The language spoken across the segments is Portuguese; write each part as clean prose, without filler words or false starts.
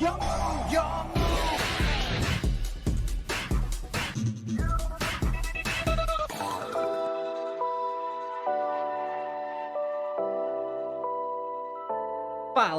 Fala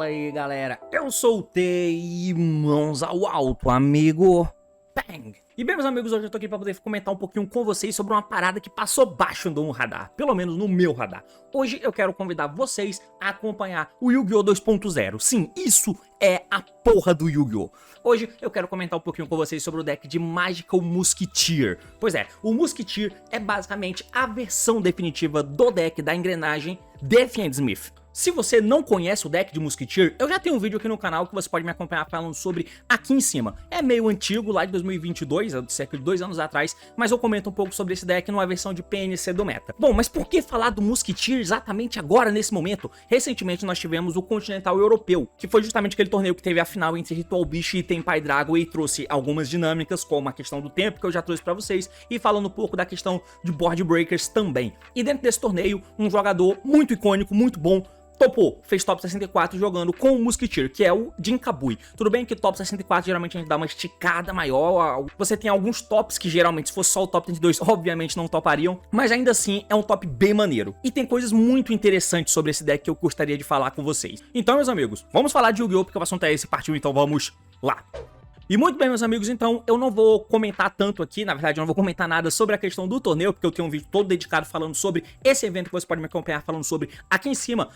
aí, galera, eu sou o T e mãos ao alto, amigo. Bang! E bem, meus amigos, hoje eu tô aqui pra poder comentar um pouquinho com vocês sobre uma parada que passou baixo do radar, pelo menos no meu radar. Hoje eu quero convidar vocês a acompanhar o Yu-Gi-Oh! 2.0. Sim, isso é a porra do Yu-Gi-Oh! Hoje eu quero comentar um pouquinho com vocês sobre o deck de Magical Musketeer. Pois é, o Musketeer é basicamente a versão definitiva do deck da engrenagem Death and Smith. Se você não conhece o deck de Musketeer, eu já tenho um vídeo aqui no canal que você pode me acompanhar falando sobre aqui em cima. É meio antigo, lá de 2022, é de cerca de 2 anos atrás, mas eu comento um pouco sobre esse deck numa versão de PNC do meta. Bom, mas por que falar do Musketeer exatamente agora, nesse momento? Recentemente nós tivemos o Continental Europeu, que foi justamente aquele torneio que teve a final entre Ritual Beast e Tenpai Dragon e trouxe algumas dinâmicas, como a questão do tempo, que eu já trouxe pra vocês, e falando um pouco da questão de Board Breakers também. E dentro desse torneio, um jogador muito icônico, muito bom, topou, fez top 64 jogando com o Musketeer, que é o Jin Kabui. Tudo bem que top 64 geralmente a gente dá uma esticada maior, você tem alguns tops que geralmente se fosse só o top 32 obviamente não topariam, mas ainda assim é um top bem maneiro. E tem coisas muito interessantes sobre esse deck que eu gostaria de falar com vocês. Então, meus amigos, vamos falar de Yu-Gi-Oh! Porque o assunto é esse, partiu, então vamos lá. E muito bem, meus amigos, então eu não vou comentar tanto aqui, na verdade eu não vou comentar nada sobre a questão do torneio, porque eu tenho um vídeo todo dedicado falando sobre esse evento que você pode me acompanhar falando sobre aqui em cima,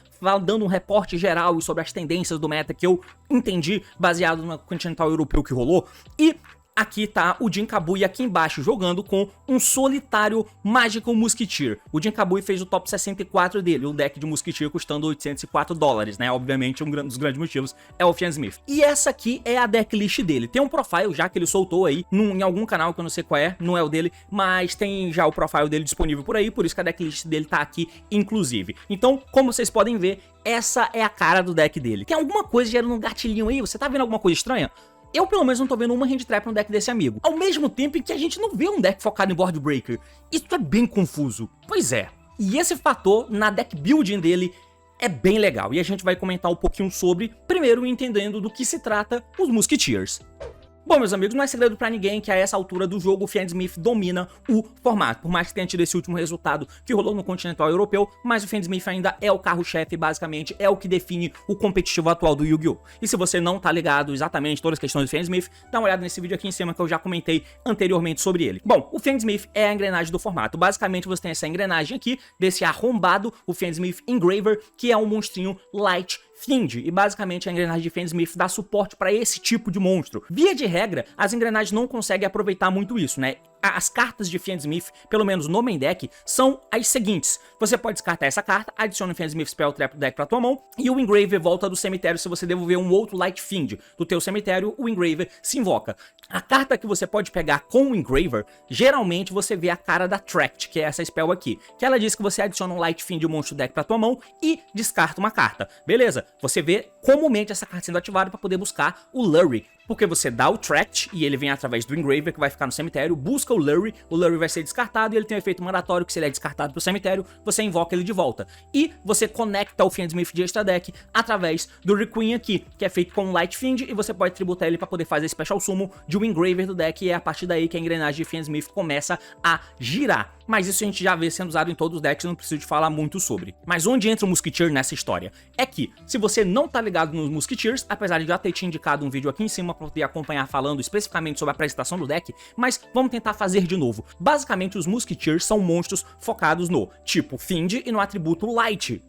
dando um reporte geral e sobre as tendências do meta que eu entendi baseado no Continental Europeu que rolou. E aqui tá o Jin Kabui aqui embaixo, jogando com um solitário Magical Musketeer. O Jin Kabui fez o top 64 dele, o deck de Musketeer custando $804, né? Obviamente, um dos grandes motivos é o Fian Smith. E essa aqui é a decklist dele. Tem um profile já que ele soltou aí, em algum canal que eu não sei qual é, não é o dele, mas tem já o profile dele disponível por aí, por isso que a decklist dele tá aqui, inclusive. Então, como vocês podem ver, essa é a cara do deck dele. Tem alguma coisa gerando um gatilhinho aí? Você tá vendo alguma coisa estranha? Eu, pelo menos, não tô vendo uma hand trap no deck desse amigo. Ao mesmo tempo em que a gente não vê um deck focado em board breaker. Isso é bem confuso. Pois é. E esse fator na deck building dele é bem legal. E a gente vai comentar um pouquinho sobre, primeiro entendendo do que se trata os Musketeers. Bom, meus amigos, não é segredo pra ninguém que a essa altura do jogo o Fian Smith domina o formato, por mais que tenha tido esse último resultado que rolou no Continental Europeu, mas o Fian Smith ainda é o carro-chefe, basicamente é o que define o competitivo atual do Yu-Gi-Oh! E se você não tá ligado exatamente todas as questões do Fian Smith, dá uma olhada nesse vídeo aqui em cima que eu já comentei anteriormente sobre ele. Bom, o Fian Smith é a engrenagem do formato, basicamente você tem essa engrenagem aqui, desse arrombado, o Fian Smith Engraver, que é um monstrinho light Fiend, e basicamente a engrenagem de Fian Smith dá suporte para esse tipo de monstro. Via de regra, as engrenagens não conseguem aproveitar muito isso, né? As cartas de Fian Smith, pelo menos no main deck, são as seguintes. Você pode descartar essa carta, adiciona o Fian Smith Spell Trap do deck pra tua mão, e o Engraver volta do cemitério. Se você devolver um outro Light Fiend do teu cemitério, o Engraver se invoca. A carta que você pode pegar com o Engraver, geralmente você vê a cara da Tract, que é essa spell aqui, que ela diz que você adiciona um Light Fiend de um monstro do deck pra tua mão e descarta uma carta. Beleza? Você vê comumente essa carta sendo ativada para poder buscar o Lurry, porque você dá o Tract e ele vem através do Engraver que vai ficar no cemitério, busca o Lurry vai ser descartado e ele tem um efeito mandatório que se ele é descartado pro cemitério, você invoca ele de volta. E você conecta o Fian Smith de extra deck através do Requiem aqui, que é feito com um Light Fiend, e você pode tributar ele para poder fazer Special Summon de um Engraver do deck, e é a partir daí que a engrenagem de Fian Smith começa a girar. Mas isso a gente já vê sendo usado em todos os decks, não preciso de falar muito sobre. Mas onde entra o Musketeer nessa história? É que, se você não tá ligado nos Musketeers, apesar de já ter te indicado um vídeo aqui em cima para poder acompanhar falando especificamente sobre a apresentação do deck, mas vamos tentar fazer de novo. Basicamente, os Musketeers são monstros focados no tipo Fiend e no atributo Light.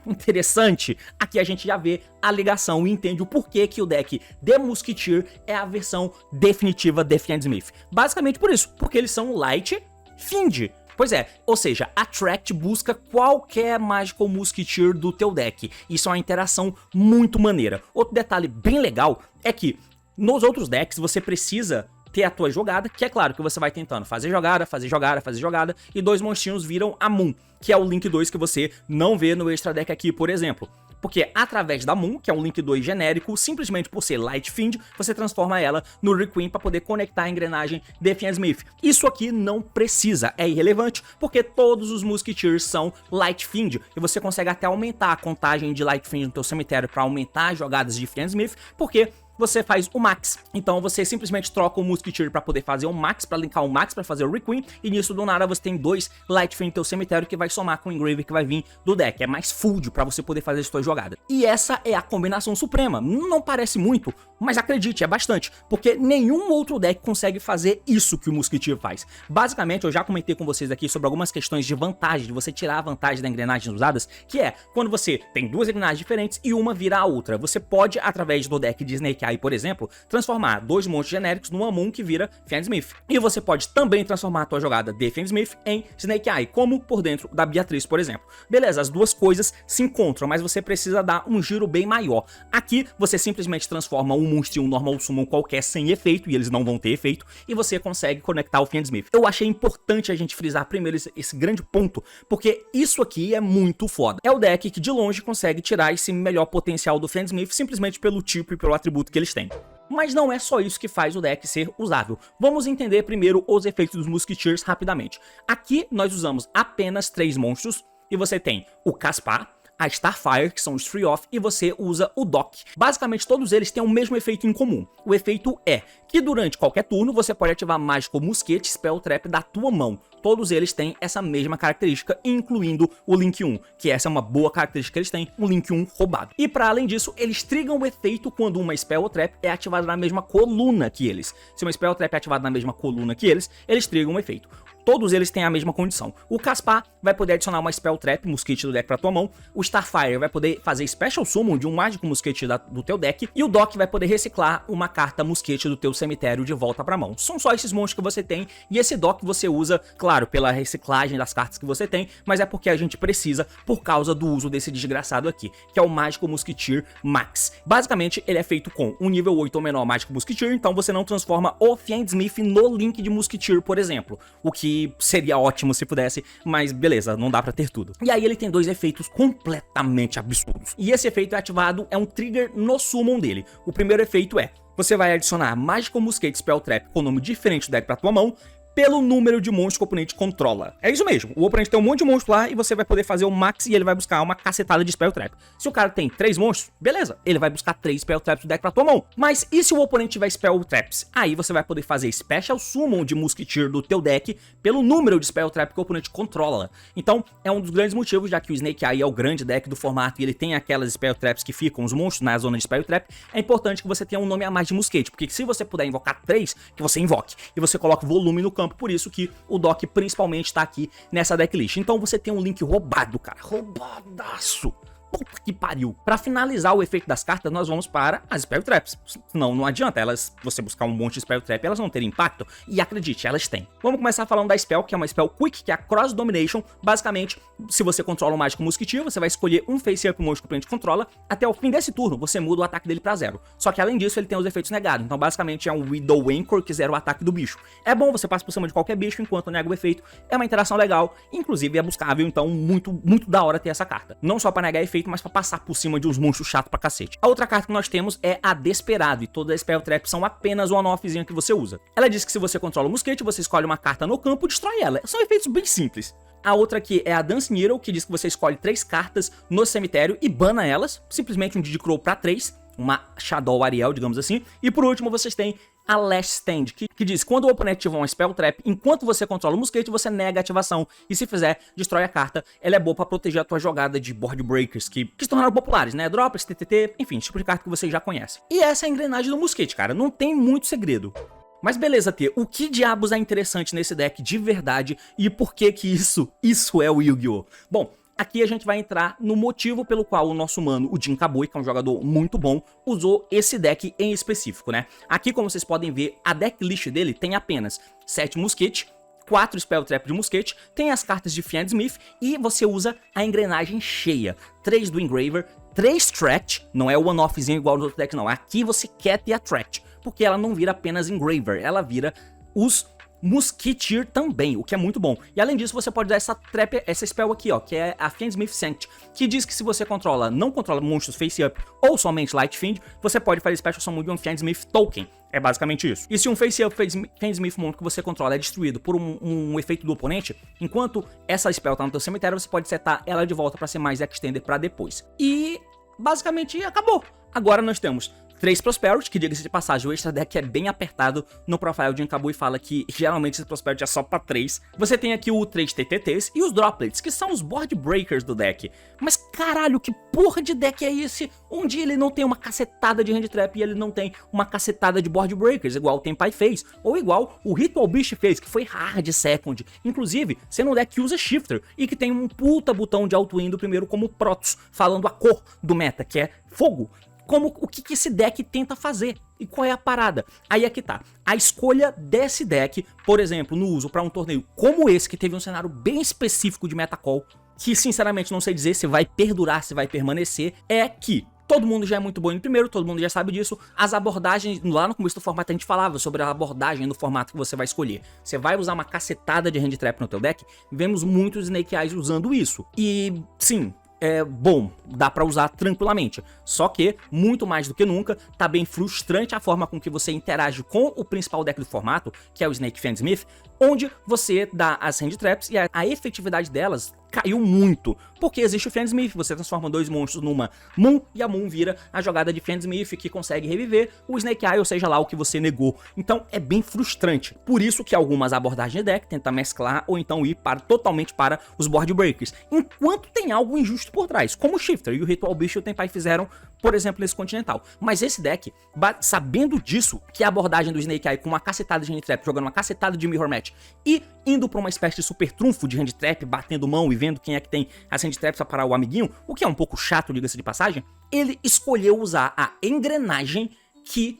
Interessante. Aqui a gente já vê a ligação e entende o porquê que o deck The Musketeer é a versão definitiva de Fian Smith. Basicamente por isso, porque eles são Light Fiend. Pois é, ou seja, a Tract busca qualquer Magical Musketeer do teu deck. Isso é uma interação muito maneira. Outro detalhe bem legal é que nos outros decks você precisa ter a tua jogada, que é claro que você vai tentando fazer jogada, e dois monstrinhos viram a Moon, que é o Link 2 que você não vê no extra deck aqui, por exemplo. Porque através da Moon, que é um Link 2 genérico, simplesmente por ser Light Fiend, você transforma ela no Requiem para poder conectar a engrenagem de Fian Smith. Isso aqui não precisa, é irrelevante, porque todos os Musketeers são Light Fiend, e você consegue até aumentar a contagem de Light Fiend no teu cemitério para aumentar as jogadas de Fian Smith, porque você faz o Max. Então você simplesmente troca o Musketeer pra poder fazer o Max, pra linkar o Max pra fazer o Requiem, e nisso do nada você tem 2 Light Fiend no teu cemitério que vai somar com o Engraver que vai vir do deck. É mais food pra você poder fazer as suas jogadas. E essa é a combinação suprema. Não parece muito, mas acredite, é bastante, porque nenhum outro deck consegue fazer isso que o Musketeer faz. Basicamente, eu já comentei com vocês aqui sobre algumas questões de vantagem, de você tirar a vantagem da engrenagem usadas, que é quando você tem 2 engrenagens diferentes e uma vira a outra. Você pode, através do deck de Snake Eye, por exemplo, transformar 2 monstros genéricos num Amun que vira Fiendsmith. E você pode também transformar a tua jogada de Fiendsmith em Snake Eye, como por dentro da Beatriz, por exemplo. Beleza, as duas coisas se encontram, mas você precisa dar um giro bem maior. Aqui, você simplesmente transforma um monstro em um normal summon qualquer sem efeito, e eles não vão ter efeito, e você consegue conectar o Fiendsmith. Eu achei importante a gente frisar primeiro esse grande ponto, porque isso aqui é muito foda. É o deck que de longe consegue tirar esse melhor potencial do Fiendsmith simplesmente pelo tipo e pelo atributo que eles têm. Mas não é só isso que faz o deck ser usável. Vamos entender primeiro os efeitos dos Musketeers rapidamente. Aqui nós usamos apenas 3 monstros, e você tem o Caspar, a Starfire, que são os Free Off, e você usa o Dock. Basicamente todos eles têm o mesmo efeito em comum. O efeito é que durante qualquer turno você pode ativar Mágico Musquete Spell Trap da tua mão. Todos eles têm essa mesma característica, incluindo o Link 1, que essa é uma boa característica que eles têm, um Link 1 roubado. E para além disso, eles trigam o efeito quando uma Spell ou Trap é ativada na mesma coluna que eles. Se uma Spell ou Trap é ativada na mesma coluna que eles trigam o efeito. Todos eles têm a mesma condição. O Caspar vai poder adicionar uma Spell Trap Musquete do deck pra tua mão. O Starfire vai poder fazer Special Summon de um Mágico Musquete do teu deck. E o Dock vai poder reciclar uma carta Musquete do teu cemitério de volta pra mão. São só esses monstros que você tem. E esse Dock você usa, claro, pela reciclagem das cartas que você tem, mas é porque a gente precisa por causa do uso desse desgraçado aqui, que é o Mágico Musketeer Max. Basicamente, ele é feito com um nível 8 ou menor Mágico Musketeer, então você não transforma o Fiendsmith no Link de Musketeer, por exemplo. O que seria ótimo se pudesse, mas beleza, não dá pra ter tudo. E aí ele tem 2 efeitos completamente absurdos. E esse efeito é ativado, é um trigger no summon dele. O primeiro efeito é, você vai adicionar Magical Musquete Spell Trap com nome diferente do deck pra tua mão, pelo número de monstros que o oponente controla. É isso mesmo, o oponente tem um monte de monstros lá e você vai poder fazer o Max e ele vai buscar uma cacetada de Spell Trap. Se o cara tem 3 monstros, beleza, ele vai buscar 3 Spell Traps do deck pra tua mão. Mas e se o oponente tiver Spell Traps? Aí você vai poder fazer Special Summon de Musketeer do teu deck pelo número de Spell Trap que o oponente controla. Então, é um dos grandes motivos, já que o Snake Eye é o grande deck do formato e ele tem aquelas Spell Traps que ficam os monstros na zona de Spell Trap, é importante que você tenha um nome a mais de Musquete, porque se você puder invocar 3, que você invoque, e você coloca volume no campo, por isso que o Dock principalmente tá aqui nessa decklist. Então você tem um Link roubado, cara, roubadaço. Puta que pariu. Pra finalizar o efeito das cartas, nós vamos para as Spell Traps. Não adianta você buscar um monte de Spell Trap, elas não terem impacto, e acredite, elas têm. Vamos começar falando da Spell, que é uma Spell Quick, que é a Cross Domination. Basicamente, se você controla um Mágico Musketeer, você vai escolher um Face Up monstro que o oponente controla. Até o fim desse turno, você muda o ataque dele pra 0. Só que além disso, ele tem os efeitos negados. Então basicamente é um Widow Anchor que zera o ataque do bicho. É bom, você passa por cima de qualquer bicho enquanto nega o efeito. É uma interação legal, inclusive é buscável, então muito da hora ter essa carta. Não só pra negar efeito, mas pra passar por cima de uns monstros chatos pra cacete. A outra carta que nós temos é a Desperado, e todas as Spell Traps são apenas uma one-offzinha que você usa. Ela diz que se você controla o Musquete, você escolhe uma carta no campo e destrói ela. São efeitos bem simples. A outra aqui é a Dance Needle, que diz que você escolhe 3 cartas no cemitério e bana elas, simplesmente um Didicrow pra 3, uma Shadow Ariel, digamos assim. E por último, vocês têm a Last Stand, que diz, quando o oponente tiver uma Spell Trap, enquanto você controla o Musquete, você nega a ativação, e se fizer, destrói a carta. Ela é boa pra proteger a tua jogada de Board Breakers, que se tornaram populares, né? Drops, TTT, enfim, tipo de carta que vocês já conhecem. E essa é a engrenagem do Musquete, cara, não tem muito segredo. Mas beleza, T, o que diabos é interessante nesse deck de verdade, e por que que isso é o Yu-Gi-Oh? Bom, aqui a gente vai entrar no motivo pelo qual o nosso mano, o Jin Kabui, que é um jogador muito bom, usou esse deck em específico, né? Aqui, como vocês podem ver, a decklist dele tem apenas 7 Musquete, 4 Spell Trap de Musquete, tem as cartas de Fiendsmith e você usa a engrenagem cheia. 3 do Engraver, 3 Tract, não é o one-offzinho igual nos outros decks não, aqui você quer ter a Tract, porque ela não vira apenas Engraver, ela vira os Musketeer também, o que é muito bom. E além disso, você pode dar essa spell aqui, ó, que é a Fiendsmith Sanct, que diz que se você não controla monstros face up ou somente Light Fiend, você pode fazer Special Summon de um Fiendsmith Token. É basicamente isso. E se um face up Fiendsmith monstro que você controla é destruído por um efeito do oponente, enquanto essa spell tá no teu cemitério, você pode setar ela de volta para ser mais extended para depois. E basicamente acabou. Agora nós temos 3 Prosperity, que diga-se de passagem, o extra deck é bem apertado no profile de Enkabu e fala que geralmente esse Prosperity é só pra 3. Você tem aqui o 3 TTTs e os Droplets, que são os Board Breakers do deck. Mas caralho, que porra de deck é esse? Onde ele não tem uma cacetada de Hand Trap e ele não tem uma cacetada de Board Breakers, igual o Tenpai fez, ou igual o Ritual Beast fez, que foi Hard Second. Inclusive, sendo um deck que usa Shifter e que tem um puta botão de auto-win do primeiro como Protoss, falando a cor do meta, que é fogo. O que esse deck tenta fazer e qual é a parada? Aí é que tá. A escolha desse deck, por exemplo, no uso para um torneio como esse, que teve um cenário bem específico de metacall, que sinceramente não sei dizer se vai perdurar, se vai permanecer, é que todo mundo já é muito bom no primeiro, todo mundo já sabe disso. As abordagens, lá no começo do formato a gente falava sobre a abordagem do formato que você vai escolher. Você vai usar uma cacetada de Hand Trap no teu deck, vemos muitos Snake Eyes usando isso. E sim, é bom, dá pra usar tranquilamente, só que, muito mais do que nunca, tá bem frustrante a forma com que você interage com o principal deck do formato, que é o Snake Fansmith, onde você dá as Hand Traps e a efetividade delas caiu muito, porque existe o Fansmith, você transforma 2 monstros numa Moon, e a Moon vira a jogada de Fansmith que consegue reviver o Snake Eye, ou seja lá o que você negou. Então é bem frustrante, por isso que algumas abordagens de deck tentam mesclar ou então ir totalmente para os Board Breakers, enquanto tem algo injusto por trás, como o Shifter e o Ritual Beast e o Tenpai fizeram, por exemplo, nesse Continental. Mas esse deck, sabendo disso, que a abordagem do Snake Eye com uma cacetada de Hand Trap, jogando uma cacetada de Mirror Match e indo pra uma espécie de super trunfo de Hand Trap, batendo mão e vendo quem é que tem as Hand Traps pra parar o amiguinho, o que é um pouco chato, diga-se de passagem, ele escolheu usar a engrenagem que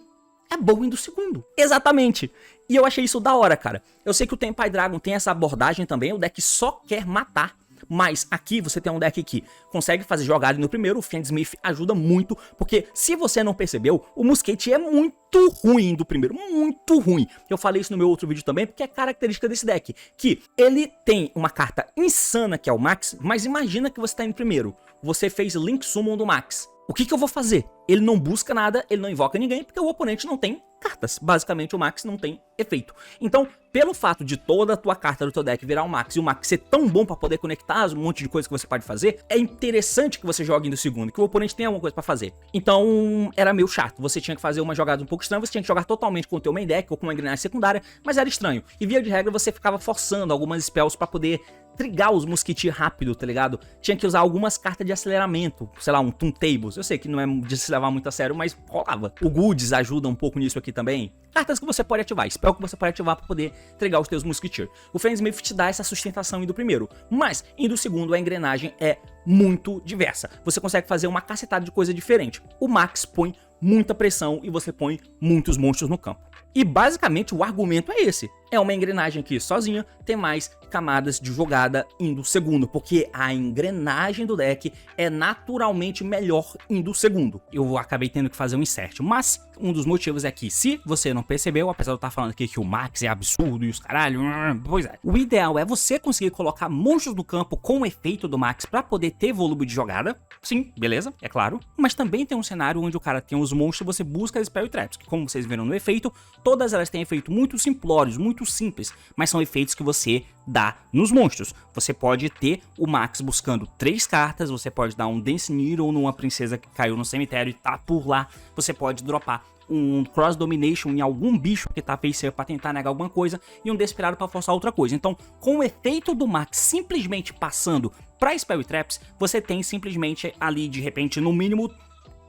é boa indo segundo. Exatamente. E eu achei isso da hora, cara. Eu sei que o Tenpai Dragon tem essa abordagem também, o deck só quer matar. Mas aqui você tem um deck que consegue fazer jogada no primeiro, o Fansmith ajuda muito, porque se você não percebeu, o Musketeer é muito ruim do primeiro, muito ruim. Eu falei isso no meu outro vídeo também, porque é característica desse deck, que ele tem uma carta insana que é o Max, mas imagina que você tá indo primeiro, você fez Link Summon do Max. O que eu vou fazer? Ele não busca nada, ele não invoca ninguém, porque o oponente não tem cartas. Basicamente o Max não tem efeito. Então, pelo fato de toda a tua carta do teu deck virar um Max e o Max ser tão bom pra poder conectar um monte de coisa que você pode fazer, é interessante que você jogue no segundo, que o oponente tenha alguma coisa pra fazer. Então, era meio chato. Você tinha que fazer uma jogada um pouco estranha, você tinha que jogar totalmente com o teu main deck ou com uma engrenagem secundária, mas era estranho. E via de regra você ficava forçando algumas spells pra poder trigar os Musketeer rápido, tá ligado? Tinha que usar algumas cartas de aceleramento, sei lá, um Toon Tables. Eu sei que não é de se levar muito a sério, mas rolava. O Goods ajuda um pouco nisso aqui também. Cartas que você pode ativar, spell que você pode ativar pra poder trigar os teus Musketeer. O Fansmith te dá essa sustentação indo primeiro, mas indo segundo a engrenagem é muito diversa. Você consegue fazer uma cacetada de coisa diferente. O Max põe muita pressão e você põe muitos monstros no campo. E basicamente o argumento é esse. É uma engrenagem que sozinha tem mais camadas de jogada indo segundo, porque a engrenagem do deck é naturalmente melhor indo segundo. Eu acabei tendo que fazer um insert, mas um dos motivos é que, se você não percebeu, apesar de eu estar falando aqui que o Max é absurdo e os caralho, pois é. O ideal é você conseguir colocar monstros no campo com o efeito do Max pra poder ter volume de jogada. Sim, beleza, é claro. Mas também tem um cenário onde o cara tem os monstros e você busca as Spell Traps, que como vocês viram no efeito, todas elas têm efeito muito simplórios, muito simples, mas são efeitos que você dá nos monstros. Você pode ter o Max buscando 3 cartas, você pode dar um Dance Needle numa princesa que caiu no cemitério e tá por lá, você pode dropar um Cross Domination em algum bicho que tá face pra tentar negar alguma coisa e um Desperado pra forçar outra coisa. Então, com o efeito do Max simplesmente passando pra Spell Traps, você tem simplesmente ali, de repente, no mínimo,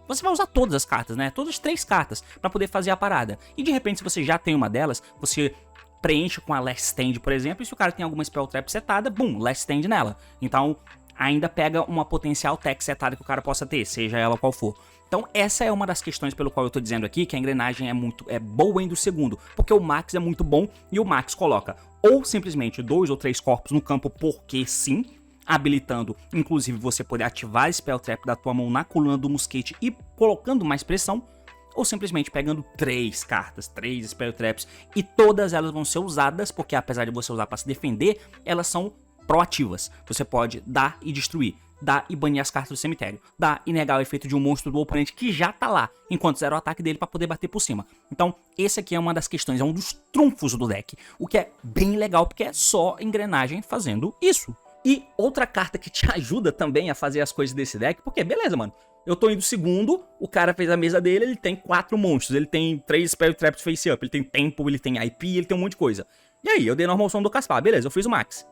você vai usar todas as cartas, né? Todas as 3 cartas pra poder fazer a parada. E de repente, se você já tem uma delas, você preenche com a Last Stand, por exemplo, e se o cara tem alguma Spell Trap setada, boom, Last Stand nela. Então, ainda pega uma potencial tech setada que o cara possa ter, seja ela qual for. Então essa é uma das questões pelo qual eu tô dizendo aqui que a engrenagem é boa indo segundo, porque o Max é muito bom e o Max coloca ou simplesmente 2 ou 3 corpos no campo porque sim, habilitando inclusive você poder ativar a Spell Trap da tua mão na coluna do Musketeer e colocando mais pressão, ou simplesmente pegando 3 cartas, 3 Spell Traps, e todas elas vão ser usadas, porque apesar de você usar para se defender, elas são proativas. Você pode dar e destruir, dar e banir as cartas do cemitério, dar e negar o efeito de um monstro do oponente que já tá lá, enquanto zera o ataque dele para poder bater por cima. Então, esse aqui é uma das questões, é um dos trunfos do deck, o que é bem legal, porque é só engrenagem fazendo isso. E outra carta que te ajuda também a fazer as coisas desse deck, porque beleza, mano, Eu tô indo segundo, o cara fez a mesa dele, ele tem 4 monstros, ele tem 3 Spell Traps Face Up, ele tem Tempo, ele tem IP, ele tem um monte de coisa. E aí, eu dei normal som do Caspar, beleza, eu fiz o Max.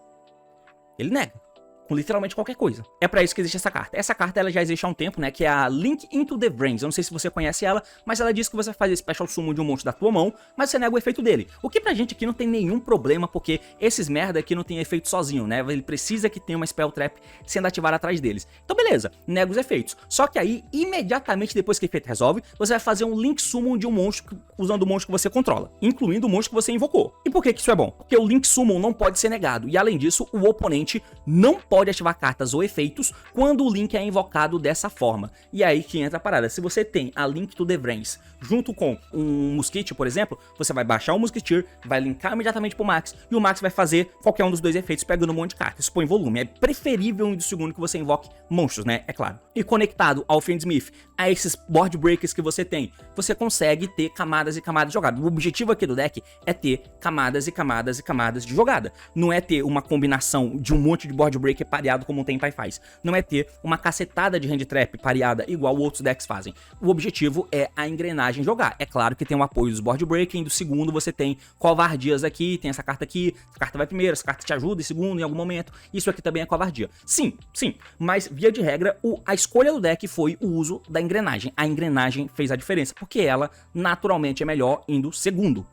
Ele nega. Com literalmente qualquer coisa. É pra isso que existe essa carta. Essa carta ela já existe há um tempo, né? Que é a Link into the Brains. Eu não sei se você conhece ela, mas ela diz que você faz Special Summon de um monstro da tua mão, mas você nega o efeito dele. O que pra gente aqui não tem nenhum problema, porque esses merda aqui não tem efeito sozinho, né? Ele precisa que tenha uma Spell Trap sendo ativada atrás deles. Então beleza, nega os efeitos. Só que aí, imediatamente depois que o efeito resolve, você vai fazer um Link Summon de um monstro usando o monstro que você controla, incluindo o monstro que você invocou. E por que isso é bom? Porque o Link Summon não pode ser negado, e além disso, o oponente não pode ativar cartas ou efeitos quando o Link é invocado dessa forma. E aí que entra a parada. Se você tem a Link to the Brains junto com um Musketeer, por exemplo, você vai baixar o Musketeer, vai linkar imediatamente pro Max, e o Max vai fazer qualquer um dos dois efeitos pegando um monte de cartas. Isso põe volume. É preferível um do segundo que você invoque monstros, né? É claro. E conectado ao Fiendsmith, a esses board breakers que você tem, você consegue ter camadas e camadas de jogada. O objetivo aqui do deck é ter camadas e camadas e camadas de jogada. Não é ter uma combinação de um monte de board breaker pareado como um Tenpai faz. Não é ter uma cacetada de hand trap pareada igual outros decks fazem. O objetivo é a engrenagem jogar. É claro que tem o apoio dos board breaking, do segundo você tem covardias aqui, tem essa carta aqui, essa carta vai primeiro, essa carta te ajuda em segundo, em algum momento. Isso aqui também é covardia. Sim, sim, mas via de regra, a escolha do deck foi o uso da engrenagem. A engrenagem fez a diferença, porque ela naturalmente é melhor indo segundo.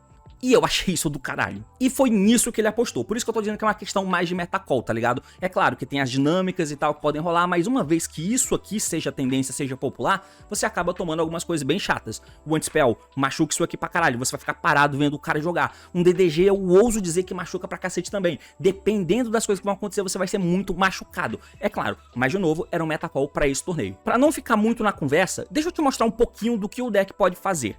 E eu achei isso do caralho. E foi nisso que ele apostou. Por isso que eu tô dizendo que é uma questão mais de metacall, tá ligado? É claro que tem as dinâmicas e tal que podem rolar, mas uma vez que isso aqui seja tendência, seja popular, você acaba tomando algumas coisas bem chatas. O Anti-Spell machuca isso aqui pra caralho, você vai ficar parado vendo o cara jogar. Um DDG eu ouso dizer que machuca pra cacete também. Dependendo das coisas que vão acontecer, você vai ser muito machucado. É claro, mas de novo, era um metacall pra esse torneio. Pra não ficar muito na conversa, deixa eu te mostrar um pouquinho do que o deck pode fazer.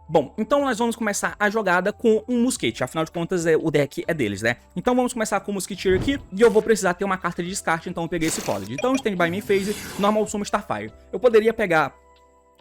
Bom, então nós vamos começar a jogada com um Musketeer, afinal de contas o deck é deles, né? Então vamos começar com o Musketeer aqui, e eu vou precisar ter uma carta de descarte, então eu peguei esse College. Então Stand By Me Phase, Normal Summon Starfire. Eu poderia pegar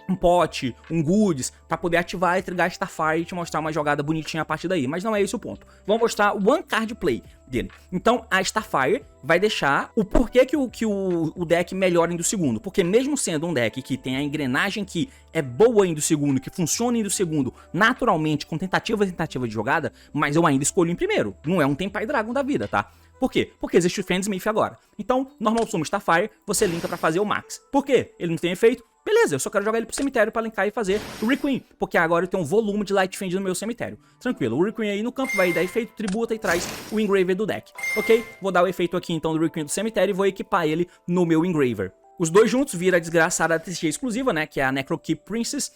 um pote, um goods, pra poder ativar e trigar Starfire e te mostrar uma jogada bonitinha a partir daí, mas não é esse o ponto. Vamos mostrar o one card play dele. Então a Starfire vai deixar o porquê que o deck melhora indo segundo, porque mesmo sendo um deck que tem a engrenagem que é boa indo segundo, que funciona indo segundo naturalmente, com tentativa de jogada, mas eu ainda escolho em primeiro, não é um Tenpai Dragon da vida, tá? Por quê? Porque existe o Fiendsmith agora. Então, Normal Summon Starfire, você linka pra fazer o Max. Por quê? Ele não tem efeito? Beleza, eu só quero jogar ele pro cemitério pra linkar e fazer o Requiem, porque agora eu tenho um volume de Light Fiend no meu cemitério. Tranquilo, o Requiem aí no campo vai dar efeito, tributa e traz o Engraver do deck. Ok? Vou dar o efeito aqui então do Requiem do cemitério e vou equipar ele no meu Engraver. Os dois juntos vira a desgraçada TCG exclusiva, né, que é a Necrokeep Princess.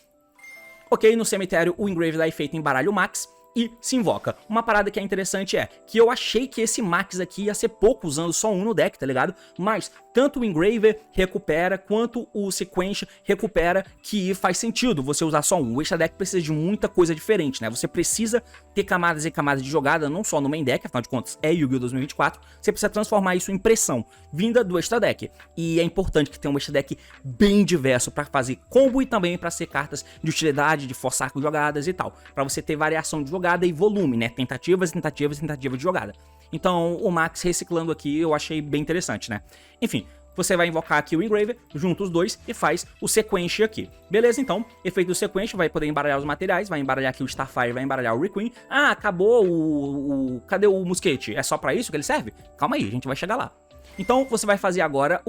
Ok, no cemitério o Engraver dá efeito em baralho Max e se invoca. Uma parada que é interessante é que eu achei que esse Max aqui ia ser pouco usando só um no deck, tá ligado? Mas tanto o Engraver recupera, quanto o Sequence recupera, que faz sentido você usar só um. O extra deck precisa de muita coisa diferente, né? Você precisa ter camadas e camadas de jogada, não só no main deck, afinal de contas é Yu-Gi-Oh! 2024, você precisa transformar isso em pressão, vinda do extra deck. E é importante que tenha um extra deck bem diverso para fazer combo e também para ser cartas de utilidade, de forçar com jogadas e tal, para você ter variação de jogada e volume, né? Tentativas de jogada. Então, o Max reciclando aqui eu achei bem interessante, né? Enfim, você vai invocar aqui o Engraver, junta os dois e faz o Sequence aqui. Beleza, então, efeito do Sequence, vai poder embaralhar os materiais, vai embaralhar aqui o Starfire, vai embaralhar o Requiem. Ah, acabou cadê o Musketeer? É só pra isso que ele serve? Calma aí, a gente vai chegar lá. Então, você vai fazer agora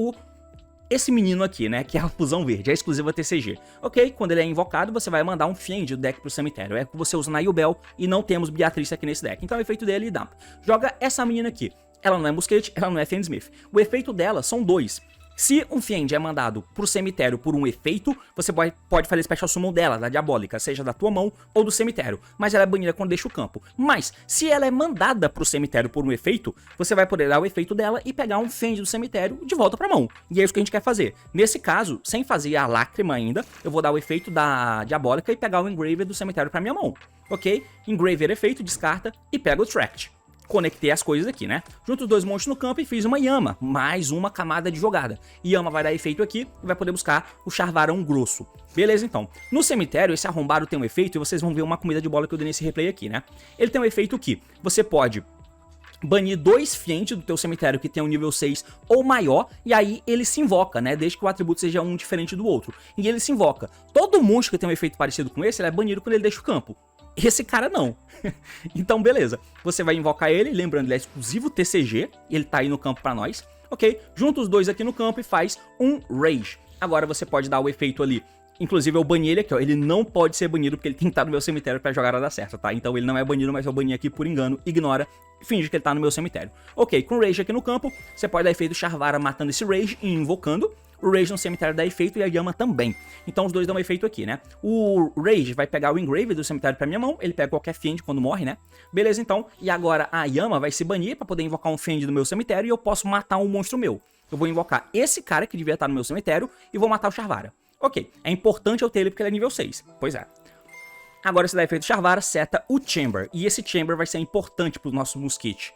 esse menino aqui, né, que é a fusão verde, é exclusiva TCG. Ok, quando ele é invocado, você vai mandar um Fiend do deck pro cemitério. É que você usa na Yubel e não temos Beatrice aqui nesse deck. Então o efeito dele dump. Joga essa menina aqui. Ela não é Musketeer, ela não é Fiendsmith. O efeito dela são dois. Se um Fiend é mandado pro cemitério por um efeito, você pode fazer Special Summon dela, da Diabólica, seja da tua mão ou do cemitério, mas ela é banida quando deixa o campo. Mas, se ela é mandada pro cemitério por um efeito, você vai poder dar o efeito dela e pegar um Fiend do cemitério de volta pra mão. E é isso que a gente quer fazer. Nesse caso, sem fazer a lágrima ainda, eu vou dar o efeito da Diabólica e pegar o Engraver do cemitério pra minha mão. Ok? Engraver efeito, descarta e pega o Tract. Conectei as coisas aqui, né? Junto os dois monstros no campo e fiz uma Yama, mais uma camada de jogada. Yama vai dar efeito aqui e vai poder buscar o Charvarão Grosso. Beleza, então. No cemitério, esse arrombado tem um efeito e vocês vão ver uma comida de bola que eu dei nesse replay aqui, né? Ele tem um efeito que você pode banir 2 Fiend do teu cemitério que tem um nível 6 ou maior, e aí ele se invoca, né, desde que o atributo seja um diferente do outro, e ele se invoca. Todo monstro que tem um efeito parecido com esse, ele é banido quando ele deixa o campo. Esse cara não. Então beleza, você vai invocar ele, lembrando, ele é exclusivo TCG, ele tá aí no campo pra nós, ok? Junta os dois aqui no campo e faz um Rage. Agora você pode dar o efeito ali. Inclusive eu bani ele aqui, ó, ele não pode ser banido porque ele tem que estar no meu cemitério pra jogada dar certo, tá? Então ele não é banido, mas eu bani aqui por engano, ignora, finge que ele tá no meu cemitério. Ok, com Rage aqui no campo, você pode dar efeito Charvara matando esse Rage e invocando. O Rage no cemitério dá efeito e a Yama também. Então os dois dão efeito aqui, né? O Rage vai pegar o Engrave do cemitério pra minha mão, ele pega qualquer Fiend quando morre, né? Beleza, então. E agora a Yama vai se banir pra poder invocar um Fiend do meu cemitério e eu posso matar um monstro meu. Eu vou invocar esse cara que devia estar no meu cemitério e vou matar o Charvara. Ok, é importante eu ter ele porque ele é nível 6. Pois é. Agora, se dá efeito Charvara, seta o Chamber. E esse Chamber vai ser importante pro nosso Mosquite.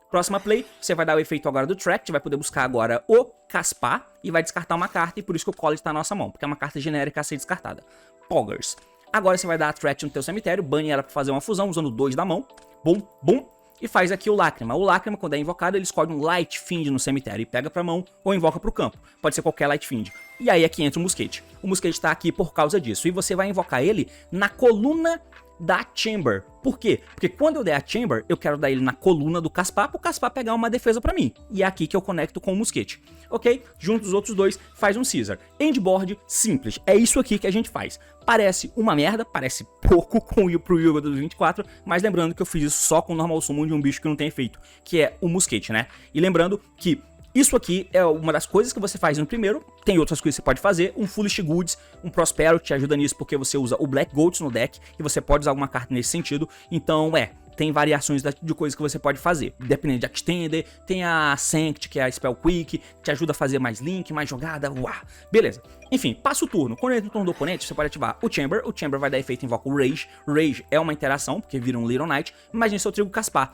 Próxima play, você vai dar o efeito agora do Tract, vai poder buscar agora o Caspar e vai descartar uma carta, e por isso que o College tá na nossa mão, porque é uma carta genérica a ser descartada. Poggers. Agora você vai dar a Tract no teu cemitério, bane ela pra fazer uma fusão, usando 2 da mão. Bum, bum. E faz aqui o Lágrima. O Lágrima, quando é invocado, ele escolhe um Light Fiend no cemitério e pega pra mão ou invoca pro campo. Pode ser qualquer Light Fiend. E aí aqui entra o Mosquite. O Mosquite tá aqui por causa disso. E você vai invocar ele na coluna da Chamber. Por quê? Porque quando eu der a Chamber, eu quero dar ele na coluna do Caspar, pro Caspar pegar uma defesa pra mim. E é aqui que eu conecto com o Mosquite. Ok? Junto os outros dois, faz um Caesar. Endboard simples. É isso aqui que a gente faz. Parece uma merda, parece pouco pro Yuga dos 24, mas lembrando que eu fiz isso só com o Normal Summon de um bicho que não tem efeito, que é o Mosquite, né? E lembrando que isso aqui é uma das coisas que você faz no primeiro, tem outras coisas que você pode fazer, um Foolish Goods, um Prosperity te ajuda nisso porque você usa o Black Goats no deck e você pode usar alguma carta nesse sentido, então tem variações de coisas que você pode fazer, dependendo de Extender, tem a Sanct, que é a Spell Quick, que te ajuda a fazer mais link, mais jogada, uau, beleza. Enfim, passa o turno, quando entra no turno do oponente, você pode ativar o Chamber vai dar efeito, invoca o Rage, Rage é uma interação, porque vira um Little Knight, imagine se eu trigo o Caspar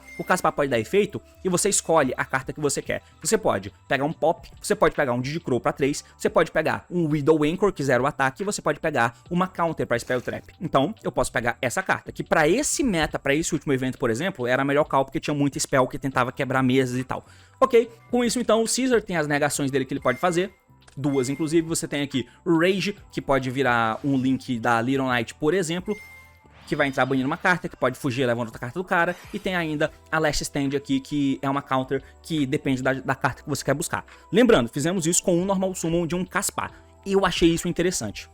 pode dar efeito e você escolhe a carta que você quer, você pode pegar um Pop, você pode pegar um Digicrow pra 3, você pode pegar um Widow Anchor, que 0 ataque, e você pode pegar uma Counter pra Spell Trap, então eu posso pegar essa carta, que pra esse meta, pra esse último evento, por exemplo, era a melhor call porque tinha muito spell que tentava quebrar mesas e tal. Ok, com isso então o Caesar tem as negações dele que ele pode fazer, 2 inclusive, você tem aqui o Rage, que pode virar um link da Little Knight, por exemplo, que vai entrar banindo uma carta, que pode fugir levando outra carta do cara, e tem ainda a Last Stand aqui, que é uma counter que depende da carta que você quer buscar. Lembrando, fizemos isso com um Normal Summon de um Caspar, e eu achei isso interessante.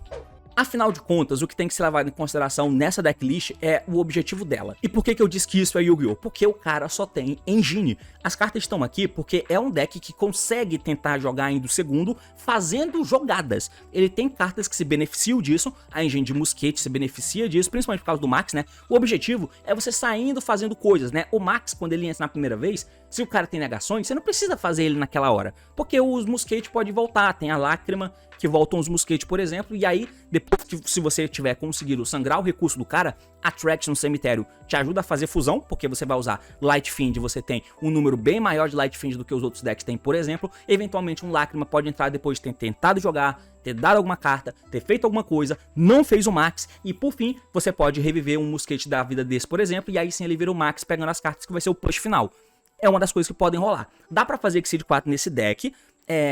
Afinal de contas, o que tem que ser levado em consideração nessa decklist é o objetivo dela. E por que eu disse que isso é Yu-Gi-Oh? Porque o cara só tem engine. As cartas estão aqui porque é um deck que consegue tentar jogar indo segundo, fazendo jogadas. Ele tem cartas que se beneficiam disso, a engine de Mosquete se beneficia disso, principalmente por causa do Max, né? O objetivo é você saindo fazendo coisas, né? O Max, quando ele entra na primeira vez, se o cara tem negações, você não precisa fazer ele naquela hora, porque os Mosquete pode voltar, tem a Lágrima, que voltam os Mosquete, por exemplo, e aí, depois que se você tiver conseguido sangrar o recurso do cara, a Tract no cemitério te ajuda a fazer fusão, porque você vai usar Light Fiend, você tem um número bem maior de Light Fiend do que os outros decks têm, por exemplo, eventualmente um Lágrima pode entrar depois de ter tentado jogar, ter dado alguma carta, ter feito alguma coisa, não fez o Max, e por fim, você pode reviver um Mosquete da vida desse, por exemplo, e aí sim ele vira o Max pegando as cartas que vai ser o push final. É uma das coisas que podem rolar. Dá pra fazer Exceed 4 nesse deck,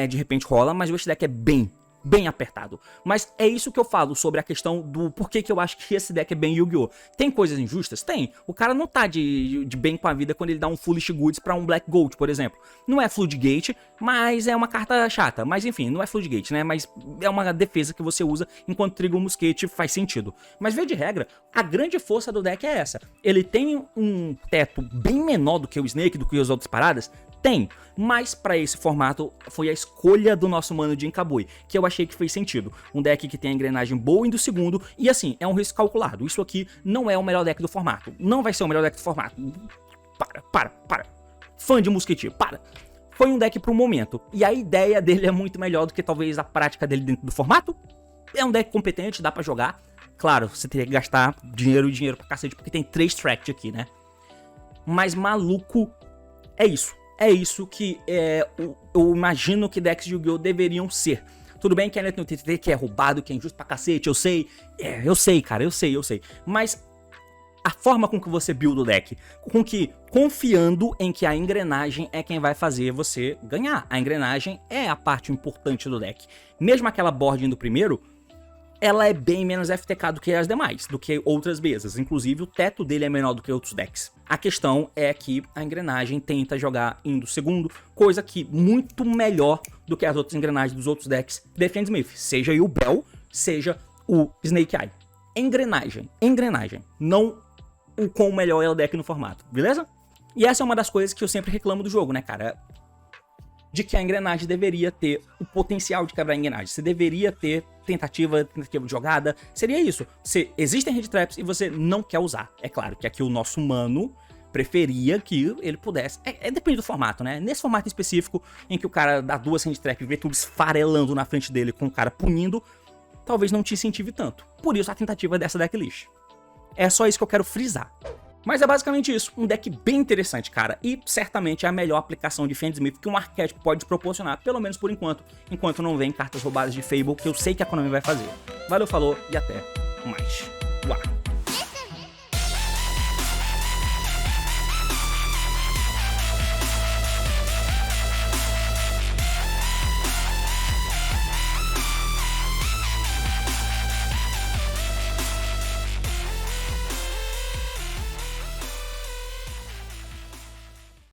de repente rola, mas esse deck é bem apertado. Mas é isso que eu falo sobre a questão do porquê que eu acho que esse deck é bem Yu-Gi-Oh! Tem coisas injustas? Tem. O cara não tá de bem com a vida quando ele dá um Foolish Goods pra um Black Gold, por exemplo. Não é Floodgate, mas é uma carta chata. Mas enfim, não é Floodgate, né? Mas é uma defesa que você usa enquanto triga o Mosquete, faz sentido. Mas via de regra, a grande força do deck é essa. Ele tem um teto bem menor do que o Snake, do que as outras paradas? Tem, mas para esse formato foi a escolha do nosso mano de Inkabui, que eu achei que fez sentido. Um deck que tem a engrenagem boa indo segundo, e assim, é um risco calculado. Isso aqui não é o melhor deck do formato. Não vai ser o melhor deck do formato. Para. Fã de Mosquete, para. Foi um deck pro momento, e a ideia dele é muito melhor do que talvez a prática dele dentro do formato. É um deck competente, dá pra jogar. Claro, você teria que gastar dinheiro pra cacete, porque tem 3 Tract aqui, né? Mas maluco, é isso. É isso que eu imagino que decks de Yu-Gi-Oh! Deveriam ser. Tudo bem que ainda tem o TTT que é roubado, que é injusto pra cacete, eu sei. Eu sei, cara, eu sei. Mas a forma com que você build o deck, confiando em que a engrenagem é quem vai fazer você ganhar. A engrenagem é a parte importante do deck. Mesmo aquela board do primeiro, ela é bem menos FTK do que as demais, do que outras mesas. Inclusive, o teto dele é menor do que outros decks. A questão é que a engrenagem tenta jogar indo segundo, coisa que muito melhor do que as outras engrenagens dos outros decks defende Smith. Seja o Bell, seja o Snake Eye. Engrenagem. Não o quão melhor é o deck no formato, beleza? E essa é uma das coisas que eu sempre reclamo do jogo, né, cara? De que a engrenagem deveria ter o potencial de quebrar a engrenagem. Você deveria ter tentativa de jogada. Seria isso. Existem hand traps e você não quer usar. É claro que aqui o nosso mano preferia que ele pudesse. Depende do formato, né? Nesse formato específico, em que o cara dá 2 hand traps e vê tudo esfarelando na frente dele com o cara punindo, talvez não te incentive tanto. Por isso a tentativa dessa decklist. É só isso que eu quero frisar. Mas é basicamente isso, um deck bem interessante, cara, e certamente é a melhor aplicação de Fend Smith que um arquétipo pode proporcionar, pelo menos por enquanto não vem cartas roubadas de Fable, que eu sei que a Konami vai fazer. Valeu, falou e até mais. Uau.